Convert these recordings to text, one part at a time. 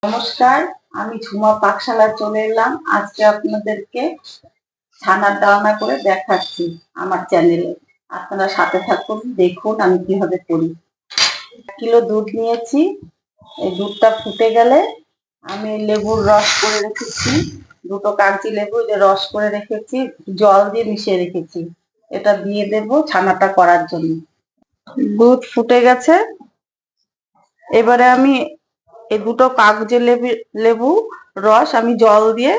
নমস্কার, আমি ঝুমা পাকশালায় চলে এলাম। আজকে আপনাদেরকে ছানার ডালনা করে দেখাচ্ছি আমার চ্যানেলে। আপনারা সাথে থাকুন, দেখুন আমি কিভাবে করি। 1 কিলো দুধ নিয়েছি। এই দুধটা ফুটে গেলে আমি লেবুর রস করে রেখেছি, দুটো কাগজি লেবু রস করে রেখেছি, জল দিয়ে মিশিয়ে রেখেছি। এটা দিয়ে দেব ছানাটা করার জন্য। দুধ ফুটে গেছে। এবারে আমি এই দুটো কাগজে লেবু রস আমি জল দিয়ে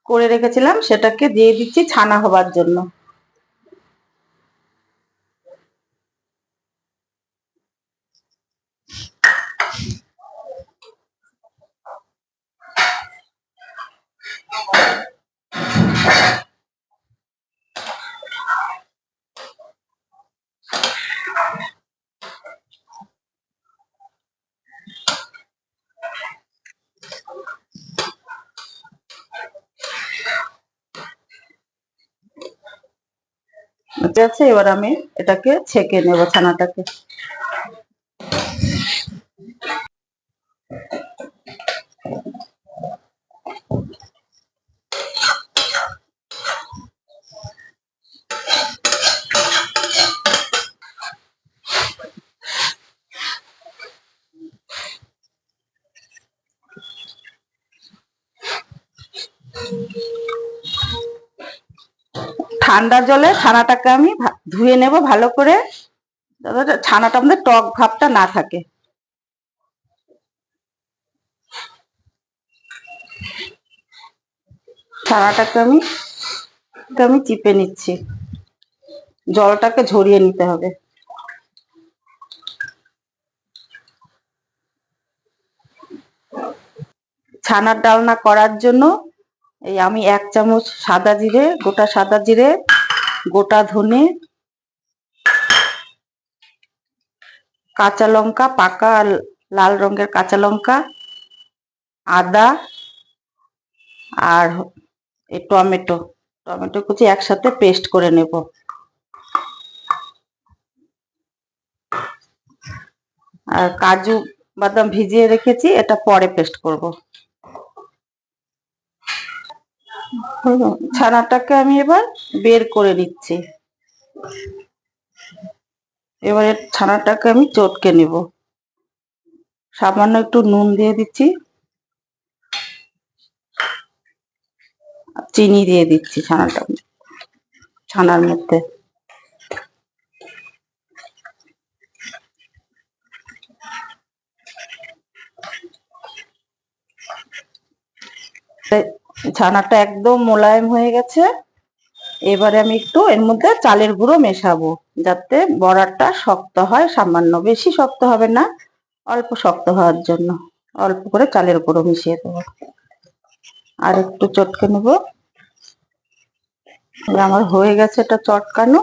করে রেখেছিলাম, সেটাকে দিয়ে দিচ্ছি ছানা হবার জন্য। ঠিক আছে, এবার আমি এটাকে ছেঁকে নেব ছানাটাকে। ঠান্ডা জলে ছানাটাকে আমি ধুয়ে নেব ভালো করে, যাতে ছানাটা আমাদের টক ভাবটা না থাকে। ছানাটাকে আমি চিপে নিচ্ছি, জলটাকে ঝরিয়ে নিতে হবে। ছানার ডালনা করার জন্য এই আমি 1 চামচ সাদা জিরে, গোটা সাদা জিরে, গোটা ধনে, কাঁচা লঙ্কা, পাকা লাল রঙের কাঁচা লঙ্কা, আদা আর এই টমেটো কুচি একসাথে পেস্ট করে নেব। আর কাজু বাদাম ভিজিয়ে রেখেছি, এটা পরে পেস্ট করব। ছানাটাকে আমি এবার বের করে নিচ্ছি। এবারে ছানাটাকে আমি চটকে নেব। সামান্য একটু নুন দিয়ে দিচ্ছি, চিনি দিয়ে দিচ্ছি ছানার মধ্যে। ছানাটা একদম মোলায়েম হয়ে গেছে। এবারে আমি একটু এর মধ্যে চালের গুঁড়ো মেশাবো, যাতে বড়াটা শক্ত হয়। সামান্য, বেশি শক্ত হবে না, অল্প শক্ত হওয়ার জন্য অল্প করে চালের গুঁড়ো মিশিয়ে দেবো। আর একটু চটকে নেব। আমার হয়ে গেছে এটা চটকানো,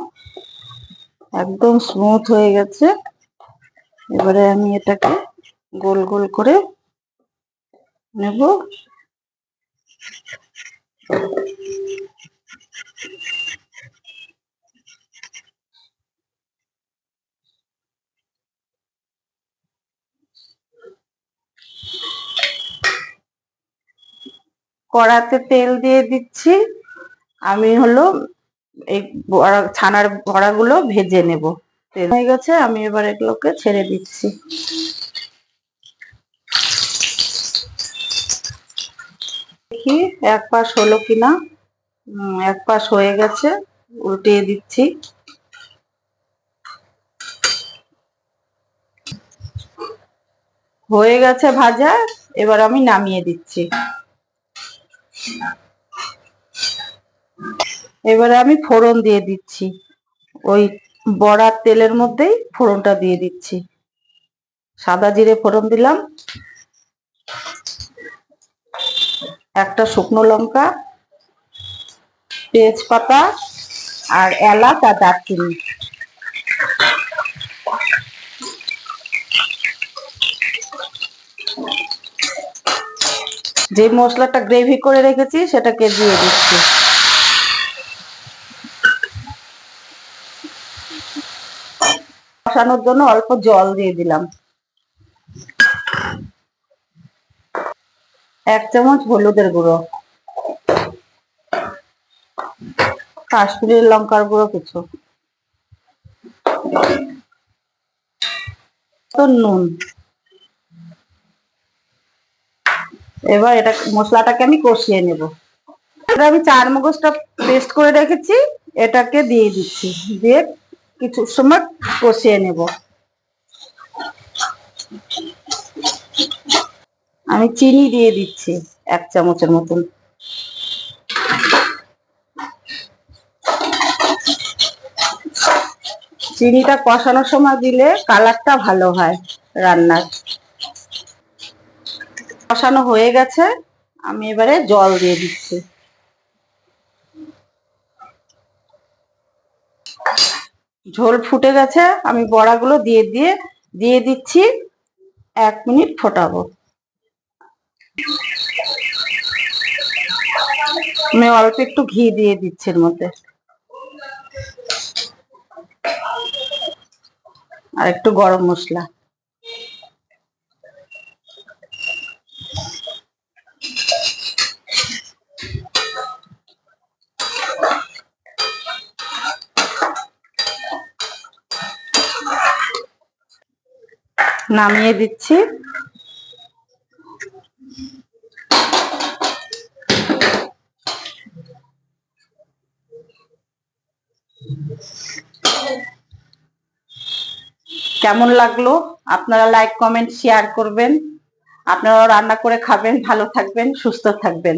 একদম স্মুথ হয়ে গেছে। এবারে আমি এটাকে গোল গোল করে নেব। কড়াতে তেল দিয়ে দিচ্ছি। আমি এই ছানার বড়াগুলো ভেজে নেব। তেল হয়ে গেছে, আমি এবার এগুলোকে ছেড়ে দিচ্ছি। দেখি এক পাশ হলো কিনা। এক পাশ হয়ে গেছে, উল্টিয়ে দিচ্ছি। হয়ে গেছে ভাজা, এবার আমি নামিয়ে দিচ্ছি। এবারে আমি ফোড়ন দিয়ে দিচ্ছি, ওই বড়ার তেলের মধ্যেই ফোড়নটা দিয়ে দিচ্ছি। সাদা জিরে ফোড়ন দিলাম, একটা শুকনো লঙ্কা, তেজপাতা আর এলাচ আর দারচিনি। যে মশলাটা গ্রেভি করে রেখেছি সেটাকে দিয়ে দিচ্ছি। কষানোর জন্য অল্প জল দিয়ে দিলাম। 1 চামচ হলুদের গুঁড়ো, কাশ্মীরি লঙ্কার গুঁড়ো কিছু, তো নুন। এবার এটা মশলাটাকে আমি কষিয়ে নেব। আমি চারমগজটা পেস্ট করে রেখেছি, এটাকে দিয়ে দিচ্ছি, দিয়ে কিছু সময় কষিয়ে নেব। আমি চিনি দিয়ে দিচ্ছি 1 চামচের মতন। চিনিটা কষানোর সময় দিলে কালারটা ভালো হয় রান্নার। কষানো হয়ে গেছে, আমি এবারে জল দিয়ে দিচ্ছি। ঝোল ফুটে গেছে, আমি বড়াগুলো দিয়ে দিচ্ছি। 1 মিনিট ফোটাবো। আমি অল্প একটু ঘি দিয়ে দিচ্ছি এর মধ্যে, আর একটু গরম মশলা। নামিয়ে দিচ্ছি। কেমন লাগলো? আপনারা লাইক, কমেন্ট, শেয়ার করবেন। আপনারাও রান্না করে খাবেন, ভালো থাকবেন, সুস্থ থাকবেন।